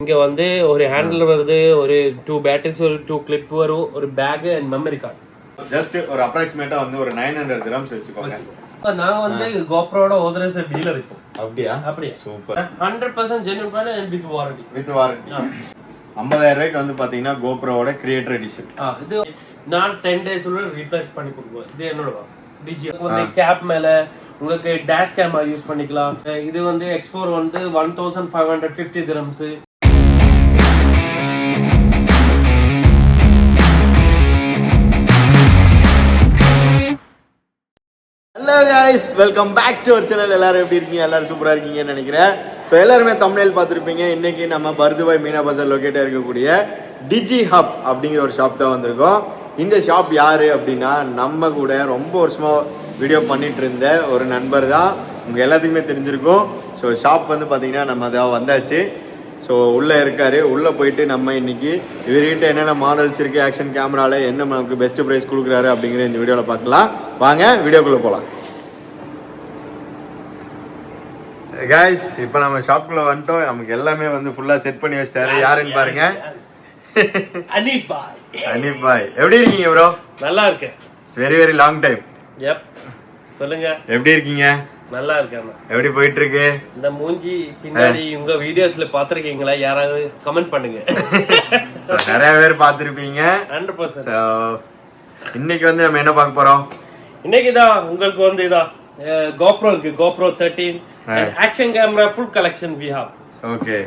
இங்க வந்து ஒரு ஹேண்டில் வருது, ஒரு 2 பேட்டரிஸ், ஒரு 2 கிளிப் வரும், ஒரு bag and memory card. Just ஒரு அப்ராக்ஸிமேட்டா வந்து ஒரு 900 dirhams வெச்சுக்கோங்க. நான் வந்து GoProட ஆதரைஸ்ட் டீலர் இப்போ. அப்படியே super. 100% genuine brand and with warranty. 50000 ரூபாய்க்கு வந்து பாத்தீங்கன்னா GoProவோட கிரியேட்டர் எடிஷன். இது நான் 10 days உள்ள ரீப்ளேஸ் பண்ணி கொடுப்பேன். இது என்னோட டிஜி வந்து கேப் மேல உங்களுக்கு டேஷ் கேமரா யூஸ் பண்ணிக்கலாம். இது வந்து X4 வந்து 1550 dirhams. Hello guys, welcome back to our channel. எல்லாரும் எப்படி இருக்கீங்க? எல்லாரும் சூப்பரா இருக்கீங்கன்னு நினைக்கிறேன். ஸோ எல்லாருமே தம்ப்நெயில் பார்த்துருப்பீங்க. இன்னைக்கு நம்ம பர்துபாய் மீனா பஜார் லொக்கேட்டாக இருக்கக்கூடிய டிஜி ஹப் அப்படிங்கிற ஒரு ஷாப் தான் வந்திருக்கோம். இந்த ஷாப் யாரு அப்படின்னா, நம்ம கூட ரொம்ப வருஷமா வீடியோ பண்ணிட்டு இருந்த ஒரு நண்பர் தான். உங்க எல்லாத்துக்குமே தெரிஞ்சிருக்கும். ஸோ ஷாப் வந்து பார்த்தீங்கன்னா நம்ம அதாவது வந்தாச்சு. ஸோ உள்ளே இருக்காரு. உள்ளே போயிட்டு நம்ம இன்னைக்கு இவர்கிட்ட என்னென்ன மாடல்ஸ் இருக்குது, ஆக்ஷன் கேமராவில் என்ன நமக்கு பெஸ்ட் ப்ரைஸ் கொடுக்குறாரு அப்படிங்கிற இந்த வீடியோவில் பார்க்கலாம். வாங்க வீடியோக்குள்ளே போகலாம். கைஸ், இப்போ நம்ம ஷாப்புக்குள்ளே வந்துட்டோம். நமக்கு எல்லாமே வந்து ஃபுல்லாக செட் பண்ணி வச்சிட்டாரு. யாருன்னு பாருங்க, அனீப் பாய். அனீப் பாய், எப்படி இருக்கீங்க ப்ரோ? நல்லா இருக்கேன். Very very long time. எப் சொல்லுங்க, எப்படி இருக்கீங்க? நல்லா இருக்கேன். எப்படி போயிட்டு இருக்கு? இந்த மூஞ்சி பின்னாடி உங்க வீடியோஸ்ல பாத்திருக்கீங்களா? யாராவது கமெண்ட் பண்ணுங்க. நிறைய பேர் பாத்திருப்பீங்க. 100%. இன்னைக்கு வந்து நம்ம என்ன பார்க்க போறோம்? இன்னைக்கு தான் உங்களுக்கு வந்து இதான் GoPro இருக்கு. GoPro 13 action camera full collection we have. Okay.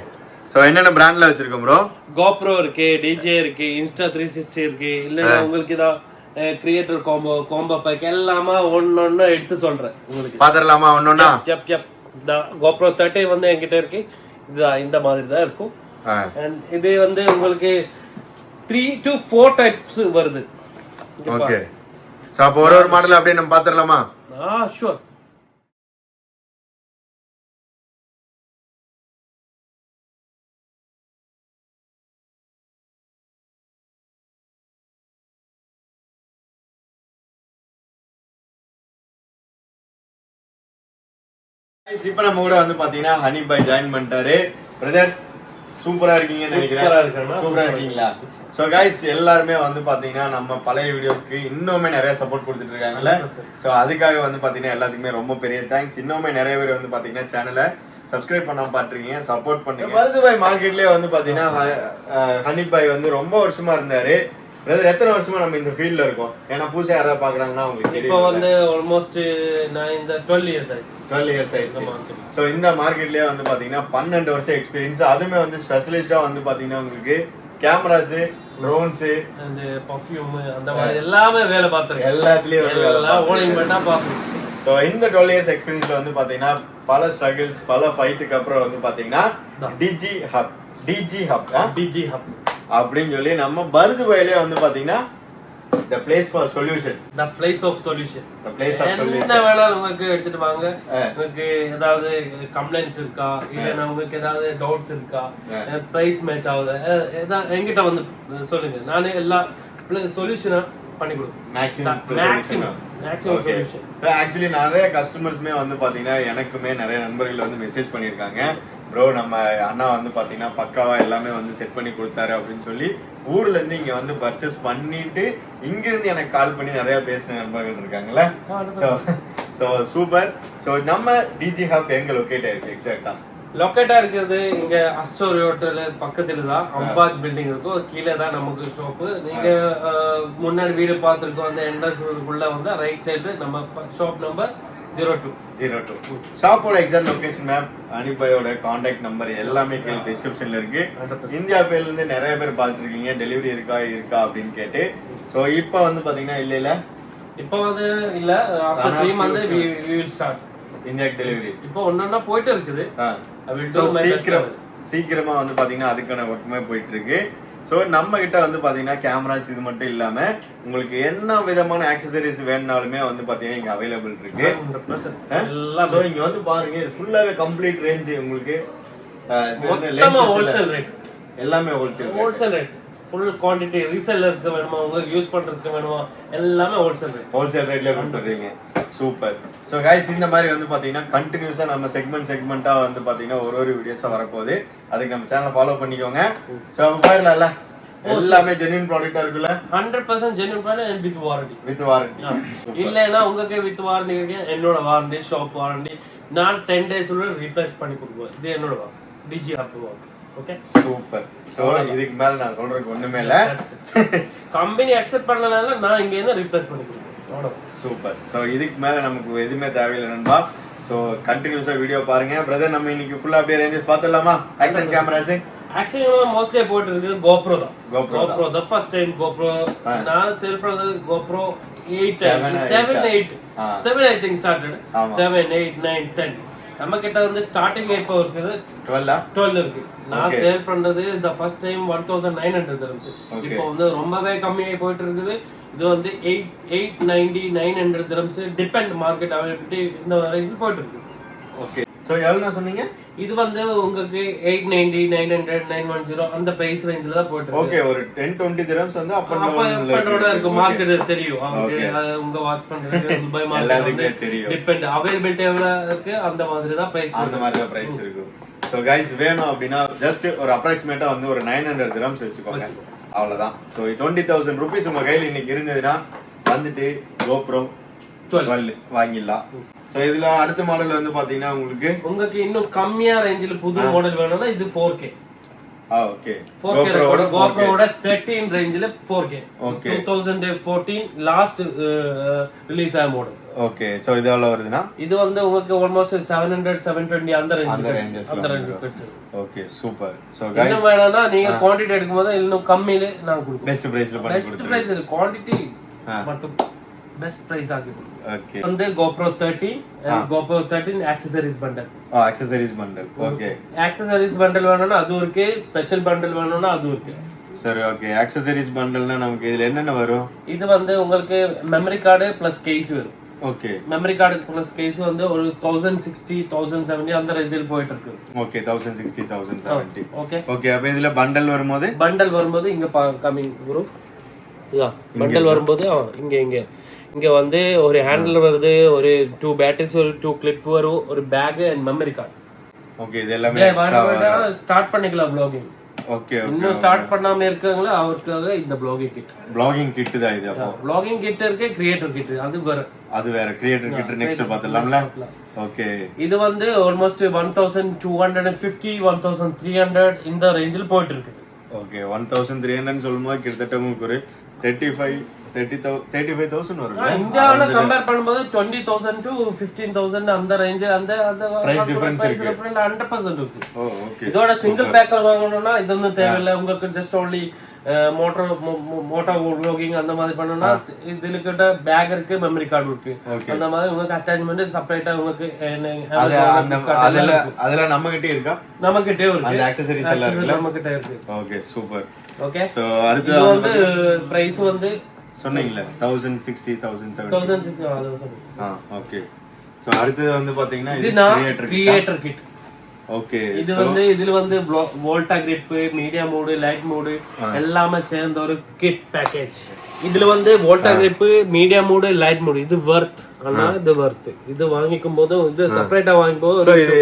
So என்னென்ன பிராண்ட்ல வச்சிருக்கோம் ப்ரோ? GoPro இருக்கு, DJI இருக்கு, Insta360 இருக்கு. இல்ல உங்களுக்கு இதான் கிரியேட்டர் காம்போ பேக் எல்லாமே ஒன்னொன்னு எடுத்து சொல்றேன் உங்களுக்கு. பாத்தறலாமா ஒன்னொன்னா? ஜப் ஜப். GoPro 13 வந்து என்கிட்ட இருக்கு. இது இந்த மாதிரி தான் இருக்கும். இது வந்து உங்களுக்கு 3 to 4 டைப்ஸ் வருது. ஓகே. சோ அப்ப ஒரு மாடல் அப்படியே நம்ம பாத்தறலாமா? ஷூர். இப்ப நம்ம கூட வந்து பாத்தீங்கன்னா ஹனீப் பாய் ஜாயின் பண்ணிட்டாரு. பிரதர் சூப்பரா இருக்கீங்கன்னு நினைக்கிறேன். சூப்பரா இருக்கீங்களா? சோ गाइस, எல்லாருமே வந்து பாத்தீங்கன்னா நம்ம பழைய வீடியோஸ்க்கு இன்னுமே நிறைய சப்போர்ட் கொடுத்துட்டு இருக்காங்கல்ல. சோ அதுக்காக வந்து பாத்தீங்கன்னா எல்லாத்துக்குமே ரொம்ப பெரிய தேங்க்ஸ். இன்னுமே நிறைய பேர் வந்து பாத்தீங்கன்னா சேனலை சப்ஸ்கிரைப் பண்ணாம பாத்துருக்கீங்க, சப்போர்ட் பண்ணுங்க. பர்துபாய் மார்க்கெட்லயே வந்து பாத்தீங்கன்னா ஹனீப் பாய் வந்து ரொம்ப வருஷமா இருந்தாரு. பிரதர், எத்தனை வருஷமா நம்ம இந்த ஃபீல்ட்ல இருக்கோம்? ஏன்னா புதுசா யாராவது பாக்குறாங்கன்னா உங்களுக்கு தெரியும். இப்போ வந்து ஆல்மோஸ்ட் நான் இந்த 12 இயர்ஸ் ஆயிடுச்சு. 12 இயர்ஸ் ஆயிடுச்சு. சோ இந்த மார்க்கெட்லயே வந்து பாத்தீங்கன்னா 12 வருஷம் எக்ஸ்பீரியன்ஸ். அதுமே வந்து ஸ்பெஷலிஸ்டா வந்து பாத்தீங்கன்னா உங்களுக்கு கேமராஸ், ட்ரோன்ஸ் அந்த பர்ஃபியூம் அந்த மாதிரி எல்லாமே வேலை பார்த்திருக்கேன். எல்லாத்துலயும் எல்லாம் ஓனிங் பண்ணா பாப்பேன். சோ இந்த 12 இயர்ஸ் எக்ஸ்பீரியன்ஸ்ல வந்து பாத்தீங்கன்னா பல ஸ்ட்ரகிள்ஸ், பல ஃபைட்டுக்கு அப்புறம் வந்து பாத்தீங்கன்னா டிஜி ஹப் அப்படின்னு சொல்லி நம்ம பர்துபாயிலே வந்து பாத்தீங்கன்னா the place for solution, the place of solution. என்ன வேணாலும் உங்களுக்கு எடுத்துட்டு வாங்க. உங்களுக்கு ஏதாவது கம்ப்ளைண்ட்ஸ் இருக்கா, இல்ல உங்களுக்கு ஏதாவது டவுட்ஸ் இருக்கா, பிரைஸ் மேட்ச் ஆகுது, என்கிட்ட வந்து சொல்லுங்க. நானே எல்லா சொல்யூஷனா பண்ணி கொடுப்பேன். Maximum solution. ஆக்சுவலி நிறைய கஸ்டமர்ஸ்மே வந்து பாத்தீங்கன்னா எனக்குமே நிறைய நண்பர்கள் வந்து மெசேஜ் பண்ணிருக்காங்க, ப்ரோ நம்ம அண்ணா வந்து பாத்தீங்கன்னா பக்காவா எல்லாமே வந்து செட் பண்ணி கொடுத்தாரு அப்படின்னு சொல்லி ஊர்ல இருந்து இங்க வந்து பர்ச்சேஸ் பண்ணிட்டு இங்க இருந்து எனக்கு கால் பண்ணி நிறைய பேசின நண்பர்கள் இருக்காங்கல்ல. So super. சோ நம்ம டிஜி ஹப் எங்க லொகேட் ஆயிருக்கு? எக்ஸாக்ட்டா லொக்கேட்டா இருக்கிறது இங்க அஸ்டோரி ஹோட்டல் பக்கத்துல தான் அம்பாஜ் பில்டிங் இருக்கும். கீழே தான் நமக்கு ஷாப்பு. நீங்க முன்னாடி வீடு பார்த்துருக்கோம். அந்த என்ட்ரன்ஸ்க்குள்ள வந்து ரைட் சைடு நம்ம ஷாப் நம்பர் 02. ஷாப்போட எக்ஸாக்ட் லொகேஷன் மேப், ஹனீப் பாயோட கான்டாக்ட் நம்பர் எல்லாமே கீழே டிஸ்கிரிப்ஷன்ல இருக்கு. இந்தியா பேர்ல இருந்து நிறைய பேர் பார்த்துட்டு இருக்கீங்க, டெலிவரி இருக்கா அப்படின்னு கேட்டு. சோ இப்போ வந்து பாத்தீங்கன்னா இல்ல இப்போ வந்து இல்ல, after 3 months we will start India delivery. இப்போ ஒண்ணா போயிட்டு இருக்குது. சீக்கிரமா வந்து பாத்தீங்கன்னா அதுக்கான ஒர்க்குமே போயிட்டு இருக்கு. சோ நம்ம கிட்ட வந்து பாத்தீங்கன்னா கேமராஸ் இது மட்டும் இல்லாம உங்களுக்கு என்ன விதமான ஆக்சசரிஸ் வேணும்னாலுமே வந்து பாத்தீங்கன்னா இங்க அவைலபிள் இருக்கு. சோ இங்க வந்து பாருங்க, இது ஃபுல்லாவே கம்ப்ளீட் ரேஞ்ச் உங்களுக்கு. ஹோல்சேல் ரேட், எல்லாமே ஹோல்சேல் ரேட். ஃபுல் குவாண்டிட்டி ரீசெல்லர்ஸ்க்கு வேணுமா உங்களுக்கு யூஸ் பண்றதுக்கு வேணுமா எல்லாமே ஹோல்சேல் ரேட்லயே கொடுத்துறீங்க. சூப்பர். சோ गाइस இந்த மாதிரி வந்து பாத்தீங்கன்னா கண்டினியூஸா நம்ம செக்மெண்டா வந்து பாத்தீங்கன்னா ஒரு வீடியோஸா வரப்போகுது. அதுக்கு நம்ம சேனலை ஃபாலோ பண்ணிக்கோங்க. சோ அப்ப பாருங்கல எல்லாமே ஜெனுயின் ப்ராடக்ட்டா இருக்குல 100% genuine product and with warranty. இல்லனா உங்களுக்கு with warranty இருக்கு. என்னோட வாரண்டி ஷாப் வாரண்டி நான் 10 days உள்ள ரீப்ளேஸ் பண்ணி கொடுப்பேன். இது என்னோட Digi Hub warranty. Okay super. So இதுக்கு மேல நான் சொல்றதுக்கு ஒண்ணுமே இல்ல. கம்பெனி அக்செப்ட் பண்ணலனால நான் இங்க இருந்து ரீப்ளேஸ் பண்ணி கொடுப்பேன். சூப்பர். சோ இதுக்கு மேல நமக்கு எதுமே தேவையில்லை நண்பா. சோ கண்டினியூஸா வீடியோ பாருங்க. பிரதர் நம்ம இன்னைக்கு ஃபுல்லா அப்படியே ரேஞ்சஸ் பார்த்தலாமா? ஆக்ஷன் கேமராஸ் ஆக்சுவலி மோஸ்ட்லி போயிட்டு இருக்கு GoPro தான். GoPro the first time GoPro நான் சேல் பண்ணது GoPro 7 I think started 7 8 9 10 நம்ம கிட்ட வந்து ஸ்டார்டிங் இப்போ இருக்குது 12 இருக்கு. நான் சேல் பண்றது the first time 1900 dirhams. இப்போ வந்து ரொம்பவே கம்மியாகி போயிட்டு இருக்குது. இது வந்து 890 900 dirhams டிபெண்ட் மார்க்கெட் அவைலபிலிட்டி இந்த ரேஞ்சில் போயிட்டு இருக்கு. ஓகே. சோ எவ்வளவு சொன்னீங்க? இது வந்து உங்களுக்கு 890 900 910 அந்த பிரைஸ் ரேஞ்சில தான் போயிட்டு இருக்கு. ஓகே. ஒரு 10 20 dirhams வந்து அப்ப இருக்கு மார்க்கெட் தெரியும். உங்க வாட்ச் பண்றது துபாய் மார்க்கெட் தெரியும். டிபெண்ட் அவைலபிலிட்டி எவ்வளவு இருக்கு அந்த மாதிரி தான் பிரைஸ் அந்த மாதிரி தான் பிரைஸ் இருக்கு. சோ गाइस வேணும் அப்படினா ஜஸ்ட் ஒரு அப்ராக்ஸிமேட்டா வந்து ஒரு 900 dirhams வெச்சுக்கோங்க. அவ்வளவுதான். சோ 20000 rupees உங்க கையில இன்னைக்கு இருந்ததுனா வந்துட்டு GoPro 12 வாங்கிடலாம். சோ இதுல அடுத்த மாடல் வந்து பாத்தீங்கன்னா உங்களுக்கு இன்னும் கம்மியா ரேஞ்சில புது மாடல் வேணும்னா இது 4K. ஓகே. GoPro ஓட 13 ரேஞ்சில 4K. ஓகே. 2014 லாஸ்ட் ரிலீஸ் ஆன மாடல். ஓகே. சோ இது எவ்வளவு வருதுனா? இது வந்து உங்களுக்கு ஆல்மோஸ்ட் 700 720 அந்த ரேஞ்சில கிடைச்சு. Okay super. சோ गाइस இன்னும் வேணாம்னா நீங்க குவாண்டிட்டி எடுக்கும்போது இன்னும் கம்மியில நான் கொடுப்பேன். பெஸ்ட் பிரைஸ்ல பண்ணி கொடுத்துறேன். பெஸ்ட் பிரைஸ் இல்ல குவாண்டிட்டி மட்டும் பெஸ்ட் பிரைஸ் ஆகி கொடுப்பேன். ஓகே. வந்து GoPro 13 and GoPro 13 accessories bundle. accessories bundle. Okay. accessories bundle வேணும்னா அது இருக்கு. ஸ்பெஷல் bundle வேணும்னா அது இருக்கு. சரி ஓகே. accessories bundleனா நமக்கு இதுல என்னென்ன வரும்? இது வந்து உங்களுக்கு மெமரி கார்டு பிளஸ் கேஸ் வரும். Okay. Memory card plus case வந்து ஒரு 1060 1070 அந்த ரேஞ்சில் போயிட்டு இருக்கு. ஓகே. 1060 1070. ஓகே. ஓகே. அப்ப இதுல பண்டல் வரும்போது இங்க கமிங் வரும். பண்டல் வரும்போது இங்க வந்து ஒரு ஹேண்டில் வருது, ஒரு 2 பேட்டரிஸ், ஒரு 2 கிளிப் வரும், ஒரு bag and memory card. Okay. இது எல்லாமே எக்ஸ்ட்ரா ஸ்டார்ட் பண்ணிக்கலாம் vlogging. ஓகே. இன்னும் ஸ்டார்ட் பண்ணாம இருக்காங்களா அவர்க்காக இந்த vlogging kit தான் இது. அப்போ vlogging kit இருக்கு, creator kit அது வேற creator kit நெக்ஸ்ட் பார்த்தலாம்ல. ஓகே. இது வந்து ஆல்மோஸ்ட் 1250 1300 இந்த ரேஞ்சில் போயிட்டு இருக்கு. ஓகே. 1300 சொல்லும்போது கிட்டத்தட்ட உங்களுக்கு ஒரு 35,000 வரும். இந்தியாவுல கம்பேர் பண்ணும்போது 20,000 to 15,000 அந்த ரேஞ்ச் அந்த பிரைஸ் டிஃபரன்ஸ் இருக்கு. 100% இருக்கு. ஓகே. இதோட சிங்கிள் பேக்கர் வாங்கணும்னா இது ஒன்றும் தேவையில்லை. உங்களுக்கு ஜஸ்ட் only மோட்டோ vlogging அந்த மாதிரி பண்ணனும்னா இதுல கிட்ட பேக் இருக்கு, மெமரி கார்டு இருக்கு. அந்த மாதிரி உங்களுக்கு அட்டாச்மென்ட் செப்பரேட்டா உங்களுக்கு அதெல்லாம் நம்ம கிட்டே இருக்கா? நம்ம கிட்டே இருக்கு. அந்த accessories எல்லாம் இருக்குல? நம்ம கிட்டே இருக்கு. Okay super. ஓகே. சோ அடுத்து வந்து பிரைஸ் வந்து சொன்னீங்கல 1060 1070. ஓகே. சோ அடுத்து வந்து பாத்தீங்கன்னா இது கிரியேட்டர் கிட். ஓகே. இது வந்து இதுல வந்து Volta grip, media mod, light mod எல்லாமே சேர்ந்த ஒரு கிட் பேக்கேஜ். இதுல வந்து Volta grip, media mod, light mod இது வர்த். ஆனா இது வர்த். இது வாங்கிக்கும் போது இது செப்பரேட்டா வாங்கும்போது சோ இது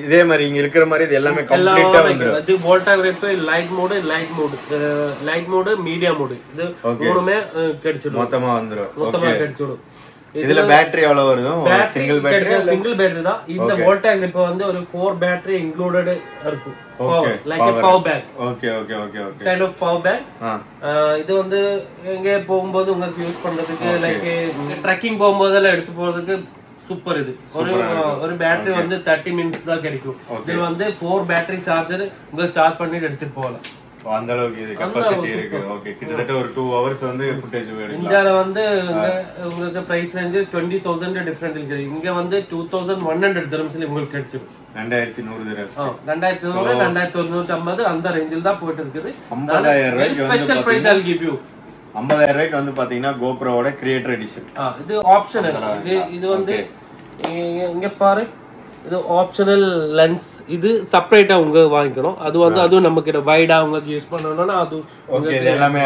இதே மாதிரி இங்க இருக்கிற மாதிரி இது எல்லாமே கம்ப்ளீட்டா வந்துரும். இது Volta grip, light mod, media mod இது மூணுமே கிடைச்சிடும். மொத்தமா வந்துரும். கிடைச்சிடும். இதுல பேட்டரி எவ்வளவு வரும்? சிங்கிள் பேட்டரி தான். இந்த வோல்டா கிரிப் வந்து ஒரு 4 பேட்டரி இன்க்ளூடட் இருக்கும். Like a power bank. Okay. Kind of power bank. இது வந்து எங்க போகும்போது உங்களுக்கு யூஸ் பண்றதுக்கு லைக் ட்ரெக்கிங் போகும்போதெல்லாம் எடுத்து போறதுக்கு சூப்பர். இது ஒரு பேட்டரி வந்து 30 மினிட்ஸ் தான் கிடைக்கும். இதுல வந்து 4 பேட்டரி சார்ஜர் உங்களுக்கு சார்ஜ் பண்ணிட்டு எடுத்துட்டு போகலாம். அந்த அளவுக்கு இது கெபாசிட்டி இருக்கு. ஓகே. கிட்டத்தட்ட ஒரு 2 hours வந்து ஃபுட்டேஜ் எடுக்கலாம். இந்தியால வந்து உங்களுக்கு பிரைஸ் ரேஞ்ச் 20,000 டிஃபரண்ட் இருக்கு. இங்க வந்து 2100 dirhamsல உங்களுக்கு கிடைச்சிடும். 2100 dirhams. 2100 2150 அந்த ரேஞ்சில் தான் போயிட்டு இருக்குது. 50,000 ரூபாய்க்கு special price I'll give you. 50,000 ரூபாய்க்கு வந்து பாத்தீங்கன்னா GoPro ஓட கிரியேட்டர் எடிஷன். இது ஆப்ஷனல். இது வந்து இங்க பாரு இது ஆப்ஷனல் லென்ஸ், இது செப்பரேட்டா உங்க வாங்கிக்கணும். அது வந்து அதுவும் நம்ம கிட்ட வைடா உங்களுக்கு யூஸ் பண்ணனும்னா அது ஓகே. இது எல்லாமே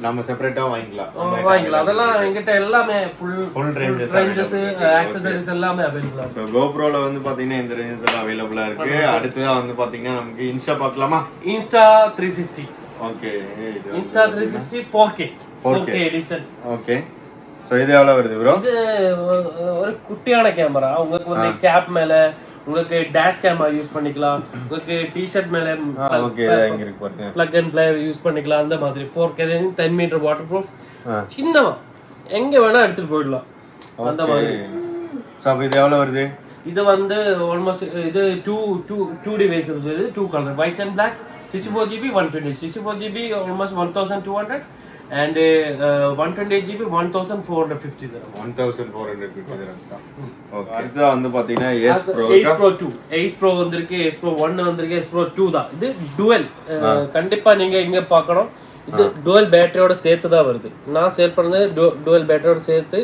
நம்ம செப்பரேட்டா வாங்கிக்கலாம். அதெல்லாம் என்கிட்ட எல்லாமே ஃபுல் ரேஞ்சஸ் ஆக்சஸரீஸ் எல்லாமே அவேலபிளா இருக்கு. சோ GoProல வந்து பாத்தீங்கன்னா இந்த ரேஞ்சஸ் எல்லாம் அவேலபிளா இருக்கு. அடுத்ததா வந்து பாத்தீங்கன்னா நமக்கு இன்ஸ்டா பார்க்கலாமா? Insta 360. Okay, Insta 360 4K edition. Okay. So இது எவ்வளவு வருது ப்ரோ? இது ஒரு குட்டியான கேமரா. உங்களுக்கு வந்து கேப் மேல உங்களுக்கு டேஷ் கேமரா யூஸ் பண்ணிக்கலாம். உங்களுக்கு டி-ஷர்ட் மேல ஓகே இங்க இருக்கு பாருங்க. plug and play யூஸ் பண்ணிக்கலாம். அந்த மாதிரி 4K 10 மீட்டர் வாட்டர் ப்ரூஃப். சின்னமா எங்க வேணா எடுத்துட்டு போயிடலாம் அந்த மாதிரி. சோ அப்ப இது எவ்வளவு வருது? இது வந்து ஆல்மோஸ்ட் இது 2 டிவைஸ் வருது. 2 colour white and Black. 64GB 120. 64GB almost 1200 and 128GB 1450 dirhams. 1450 dirhams. Okay. அடுத்து வந்து பாத்தீங்கன்னா Ace Pro 2. Ace Pro வந்திருக்கு, Ace Pro 1 வந்திருக்கு, Ace Pro 2 தான். இது டுவல். கண்டிப்பா நீங்க இங்க பார்க்கணும். இது டுவல் பேட்டரியோட சேர்த்து தான் வருது. நான் சேல் பண்ணது டுவல் பேட்டரியோட சேர்த்து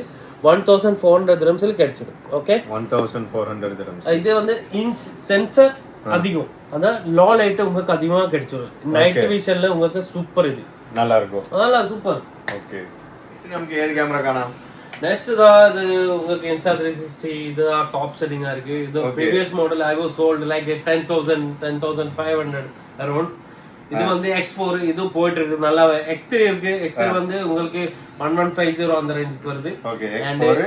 1400 dirhams கிடைச்சிடும். Okay, 1400 dirhams. இது வந்து இன்ச் சென்சர் அதிகம், அதான் லோ லைட் உங்களுக்கு அதிகமா கிடைச்சிடும். நைட் விஷன்ல உங்களுக்கு சூப்பர். இது நல்லா இருக்கும். நல்லா சூப்பர். ஓகே. நமக்கு ஏது கேமரா காணோம்? நெக்ஸ்ட் தான் இது உங்களுக்கு இன்ஸ்டா 360. இது டாப் செல்லிங்கா இருக்கு. இது previous model I was sold like 10,500 around. இது வந்து X4 இது போயிட்டு இருக்கு. நல்லா X3 இருக்கு. X3 வந்து உங்களுக்கு 1150 அந்த ரேஞ்சுக்கு வருது. ஓகே. X4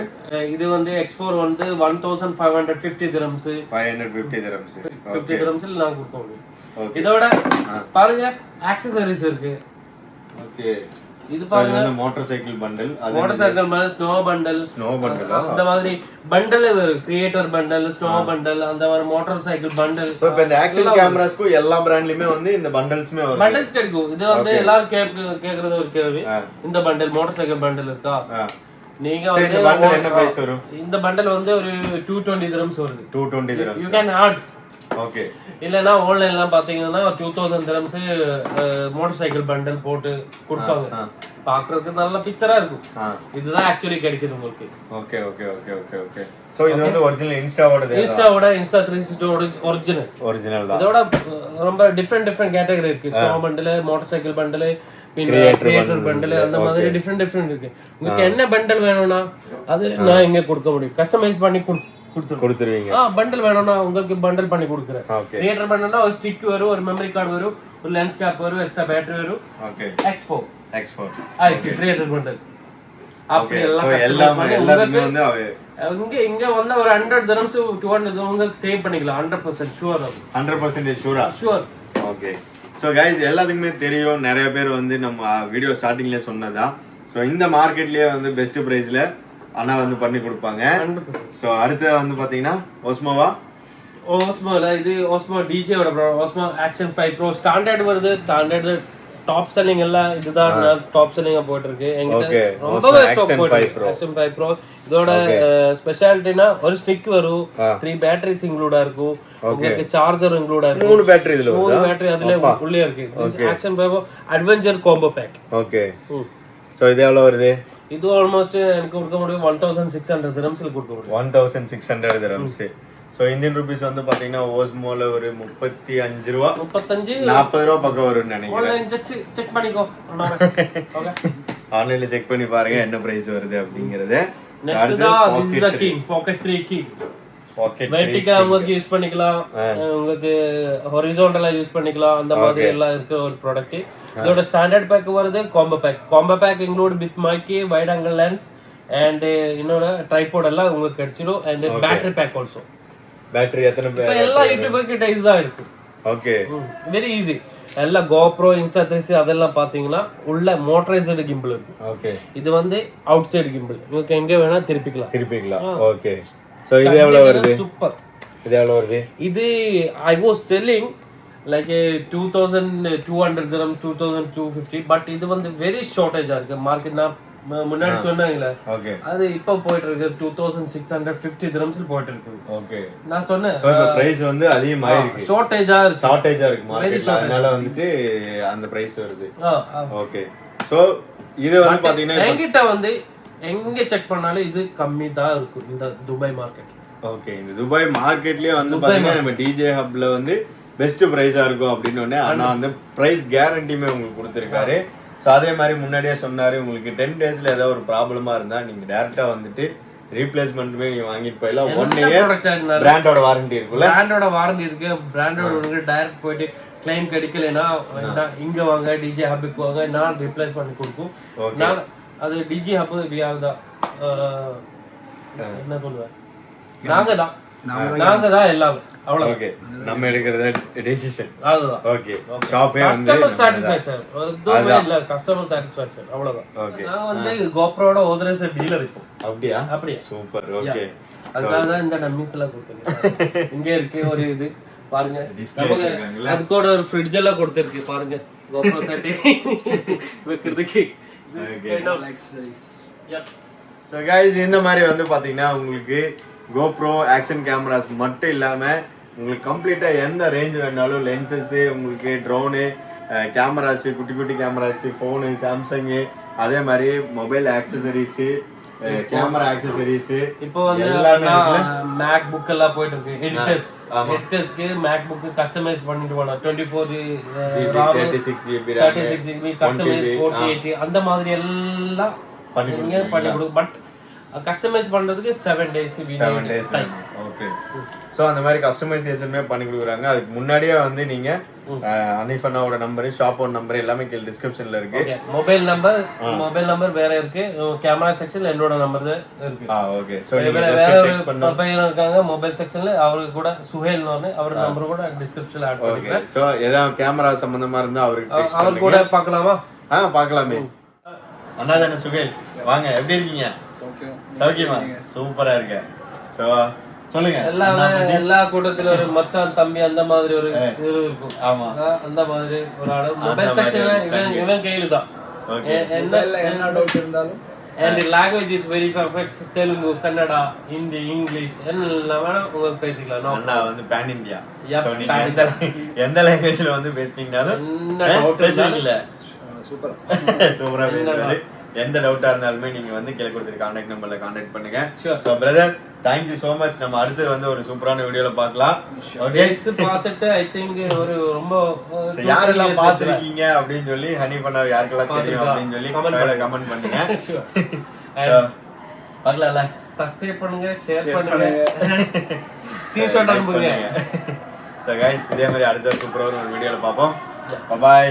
இது வந்து X4 வந்து 1550 dirhams. 550 dirhams. 50 dirhamsல நான் கொடுக்க முடியும். இதோட பாருங்க ஆக்சஸரீஸ் இருக்கு. ஓகே. இது பாருங்க motor cycle bundle, snow bundle அந்த மாதிரி bundle creator bundle, snow bundle, அந்த மாதிரி மோட்டார் சைக்கிள் பண்டல். இப்போ இந்த ஆக்ஷன் கேமராஸ்க்கு எல்லா பிராண்ட்லயுமே வந்து இந்த பண்டல்ஸ்மே வரும். பண்டல்ஸ் கிடைக்கும். இது வந்து எல்லாரும் கேக்குறது ஒரு கேள்வி, இந்த பண்டல் மோட்டார் சைக்கிள் பண்டல் இருக்கா? நீங்க வந்து இந்த பண்டல் என்ன பிரைஸ் வரும்? இந்த பண்டல் வந்து ஒரு 220 dirhams வருது. 220 dirhams. You can add. Okay. இல்லனா ஆன்லைன்ல பாத்தீங்கன்னா 2000 dirhams மோட்டார் சைக்கிள் பண்டல் போட்டு கொடுப்பாங்க. பாக்குறதுக்கு நல்ல பிக்சரா இருக்கும். இதுதான் एक्चुअली கிடைக்குது உங்களுக்கு. Okay okay okay okay okay. So இது வந்து ஒரிஜினல் இன்ஸ்டா 360 ஒரிஜினல் தான். இதோட ரொம்ப டிஃபரண்ட் கேட்டகரி இருக்கு. Snow bundle, motor cycle bundle, creator bundle, அந்த மாதிரி டிஃபரண்ட் இருக்கு. உங்களுக்கு என்ன பண்டல் வேணும்னா அது நான் இங்க கொடுக்க முடியும். கஸ்டமைஸ் பண்ணி கொடுத்துருவீங்க. பண்டல் வேணும்னா உங்களுக்கு பண்டல் பண்ணி கொடுக்குறேன். கிரியேட்டர் பண்டல்னா ஒரு ஸ்டிக் வரும், ஒரு மெமரி கார்டு வரும், ஒரு லென்ஸ் கேப் வரும், எக்ஸ்ட்ரா பேட்டரி வரும். ஓகே. X4 creator bundle. அப்படி எல்லாமே வந்து இங்க வந்து ஒரு 100 dirhams 200 உங்களுக்கு சேவ் பண்ணிக்கலாம். 100% sure. 100% sure. Okay. So guys எல்லாத்துக்குமே தெரியும், நிறைய பேர் வந்து நம்ம வீடியோ ஸ்டார்டிங்லயே சொன்னதா. சோ இந்த மார்க்கெட்லயே வந்து பெஸ்ட் பிரைஸ்ல ஆனா வந்து பண்ணி கொடுப்பாங்க. சோ அடுத்து வந்து பாத்தீங்கன்னா ஓஸ்மோல இது ஓஸ்மோ டிஜேவோட ஓஸ்மோ ஆக்ஷன் 5 Pro ஸ்டாண்டர்ட் வருது. ஸ்டாண்டர்ட் டாப் செல்லிங் எல்லாம் இதுதான் டாப் செல்லிங்கா போயிட்டு இருக்கு. என்கிட்ட ரொம்பவே ஸ்டாக் போயிட்டு இருக்கு. ஆக்ஷன் 5 Pro இதோட ஸ்பெஷாலிட்டினா ஒரு ஸ்டிக் வரும், 3 பேட்டரிஸ் இன்க்ளூடா இருக்கும், உங்களுக்கு சார்ஜர் இன்க்ளூடா இருக்கும். 3 பேட்டரி இதுல வருது. 3 பேட்டரி அதுல உள்ளே இருக்கு. Action 5 Pro adventure combo back. Okay. So இது எவ்வளவு வருது? இது ஆல்மோஸ்ட் எனக்கு கொடுக்க முடியும் 1600 dirhamsல கொடுக்க முடியும். 1600 dirhams. சோ இந்தியன் ரூபீஸ் வந்து பாத்தீங்கன்னா ஓஸ்மோல ஒரு 35 ரூபாய் 40 ரூபாய் பக்கம் வரும்னு நினைக்கிறேன். ஆன்லைன் ஜஸ்ட் செக் பண்ணிக்கோ. ஓகே, ஆன்லைன்ல செக் பண்ணி பாருங்க என்ன பிரைஸ் வருது அப்படிங்கறது. நெக்ஸ்ட் தான் this is the king pocket 3 king. வெர்டிகலா உங்களுக்கு யூஸ் பண்ணிக்கலாம், உங்களுக்கு ஹாரிசான்டலா யூஸ் பண்ணிக்கலாம். அந்த மாதிரி எல்லாம் இருக்கிற ஒரு ப்ராடக்ட். இதோட ஸ்டாண்டர்ட் பேக் வருது combo back include with மைக்கி, wide angle lens and இன்னொரு ட்ரைபாட் எல்லாம் உங்களுக்கு கிடைச்சிடும். And battery pack also. Battery எத்தனை பேர் எல்லா யூடியூபர் கிட்ட இதுதான் இருக்கு. Okay, very easy. எல்லாம் GoPro, Insta 360 அதெல்லாம் பாத்தீங்கன்னா உள்ள மோட்டரைஸ்டு கிம்பிள் இருக்கு. ஓகே, இது வந்து அவுட் சைடு கிம்பிள், உங்களுக்கு எங்க வேணா திருப்பிக்கலாம். ஓகே. சோ இது எவ்வளவு வருது? சூப்பர். இது எவ்வளவு வருது? இது I was selling like 2200 dirham 2250, but இது வந்து வெரி ஷார்ட்டேஜா இருக்கு மார்க்கெட்னா. முன்னாடி சொன்னாங்களே, ஓகே, அது இப்போ போயிட்டு இருக்கு 2650 dirhamsல போயிட்டு இருக்கு. ஓகே, நான் சொன்னேன் சோ இந்த பிரைஸ் வந்து அதிகமா இருக்கு, ஷார்ட்டேஜா இருக்கு மார்க்கெட்ல, அதனால வந்து அந்த பிரைஸ் வருது. ஓகே. சோ இது வந்து பாத்தீங்கன்னா என்கிட்ட வந்து எங்க செக் பண்ணாலும் இது கம்மி தான் இருக்கும் இந்த துபாய் மார்க்கெட். ஓகே இந்த துபாய் மார்க்கெட்லயே வந்து பாத்தீங்கன்னா நம்ம டிஜே ஹப்ல வந்து பெஸ்ட் பிரைஸா இருக்கும் அப்படின்னு ஒண்ணே ஆனா அந்த பிரைஸ் கேரண்டியுமே உங்களுக்கு கொடுத்திருக்காரு. ஸோ அதே மாதிரி முன்னாடியே சொன்னாரு உங்களுக்கு 10 daysல ஏதாவது ஒரு ப்ராப்ளமா இருந்தா நீங்க டைரக்டா வந்துட்டு ரீப்ளேஸ்மெண்ட்டுமே நீங்க வாங்கிட்டு போயிடலாம். 1 year பிராண்டோட வாரண்டி இருக்குல்ல? பிராண்டோட வாரண்டி இருக்கு. பிராண்டோட உங்களுக்கு டைரக்ட் போயிட்டு கிளைம் கிடைக்கலனா இங்க வாங்க டிஜே ஹப்புக்கு வாங்க, நான் ரீப்ளேஸ் பண்ணி கொடுக்கும். நான் அது டிஜே ஹப் வியாதா என்ன சொல்லுவேன், நாங்க தான் எல்லாமே. அவ்வளவு ஓகே, நம்ம எடுக்கிறது டிசிஷன் அதுதான். ஓகே, ஷாப்பே வந்து கஸ்டமர் சாட்டிஸ்ஃபேக்ஷன் அதுவே இல்ல, கஸ்டமர் சாட்டிஸ்ஃபேக்ஷன் அவ்வளவுதான். ஓகே, நான் வந்து கோப்ரோட ஆதரைஸ்ட் டீலர் இப்போ. அப்படியே அப்படியே சூப்பர். ஓகே, அதனால தான் இந்த டம்மிஸ் எல்லாம் கொடுத்தேன். இங்க இருக்கு ஒரு இது பாருங்க, அது கூட ஒரு ஃப்ரிட்ஜ் எல்லாம் கொடுத்திருக்கு பாருங்க, கோப்ரோ 30 வைக்கிறதுக்கு. ஸோ கைஸ் இந்த மாதிரி வந்து பாத்தீங்கன்னா உங்களுக்கு கோப்ரோ ஆக்ஷன் கேமராஸ் மட்டும் இல்லாம உங்களுக்கு கம்ப்ளீட்டா எந்த ரேஞ்ச் வேணாலும் லென்சஸ், உங்களுக்கு ட்ரோனு, கேமராஸ், குட்டி குட்டி கேமராஸ், போனு, சாம்சங், அதே மாதிரி மொபைல் ஆக்சசரிஸ், கேமரா ஆக்சசரிஸ், இப்போ வந்து எல்லாமே மேக் புக் எல்லாம் போயிட்டு இருக்கு. எடிட்டர்ஸ்க்கு மேக் புக் கஸ்டமைஸ் பண்ணிட்டு போலாம். 24 36GB கஸ்டமைஸ் 48 அந்த மாதிரி எல்லாம் பண்ணி கொடுக்கும். பட் கஸ்டமைஸ் பண்றதுக்கு 7 days டைம். ஓகே, சோ அந்த மாதிரி கஸ்டமைசேஷனுமே பண்ணி கொடுக்குறாங்க. அதுக்கு முன்னாடியே வந்து நீங்க அனிஃபனாவோட நம்பர், ஷாப்போட நம்பர் எல்லாமே கீழ டிஸ்கிரிப்ஷன்ல இருக்கு. மொபைல் நம்பர் வேற இருக்கு, கேமரா செக்ஷன்ல என்னோட நம்பர் இருக்கு. ஓகே, சோ நீங்க வேற ஒரு பையன் இருக்காங்க மொபைல் செக்ஷன்ல, அவருக்கு கூட சுஹேல்னு அவர் நம்பர் கூட டிஸ்கிரிப்ஷன்ல ஆட் பண்ணிருக்கேன். சோ ஏதாவது கேமரா சம்பந்தமா இருந்தா அவர் கூட பார்க்கலாமா? பார்க்கலாமே. அண்ணாதானே சுஹேல், வாங்க, எப்படி இருக்கீங்க? சௌக்கியமா? சூப்பரா இருக்க. சோ சொல்லுங்க. எல்லா கூட்டத்துல ஒரு மச்சான் தம்பி அந்த மாதிரி ஒரு இது இருக்கும். ஆமா, அந்த மாதிரி ஒரு ஆளு மொபைல் செக்ஷன்ல இவன் கையில தான். என்ன டவுட் இருந்தாலும் and language is very perfect. Telugu, Kannada, Hindi, English எல்லாம் வேணா உங்களுக்கு பேசிக்கலாம். அண்ணா வந்து pan India. சோ நீங்க எந்த லாங்குவேஜ்ல வந்து பேசினீங்கனாலும் என்ன டவுட் இல்ல, சூப்பரா பேசுறாரு. எந்த டவுட்டா இருந்தாலுமே நீங்க வந்து கீழ கொடுத்திருக்க கான்டாக்ட் நம்பர்ல கான்டாக்ட் பண்ணுங்க. So brother, thank you so much. நம்ம அடுத்து வந்து ஒரு சூப்பரான வீடியோல பார்க்கலாம். ஓகே, பார்த்துட்டு ஐ திங்க் ஒரு ரொம்ப யாரெல்லாம் பாத்துருக்கீங்க அப்படின்னு சொல்லி ஹனிஃபனா யாருக்கெல்லாம் தெரியும் அப்படின்னு சொல்லி கமெண்ட் பண்ணுங்க. பார்க்கலாம்ல, சப்ஸ்கிரைப் பண்ணுங்க, ஷேர் பண்ணுங்க, ஸ்கிரீன்ஷாட் அனுப்புங்க. சோ गाइस, இதே மாதிரி அடுத்த சூப்பரான ஒரு வீடியோல பாப்போம். Bye by.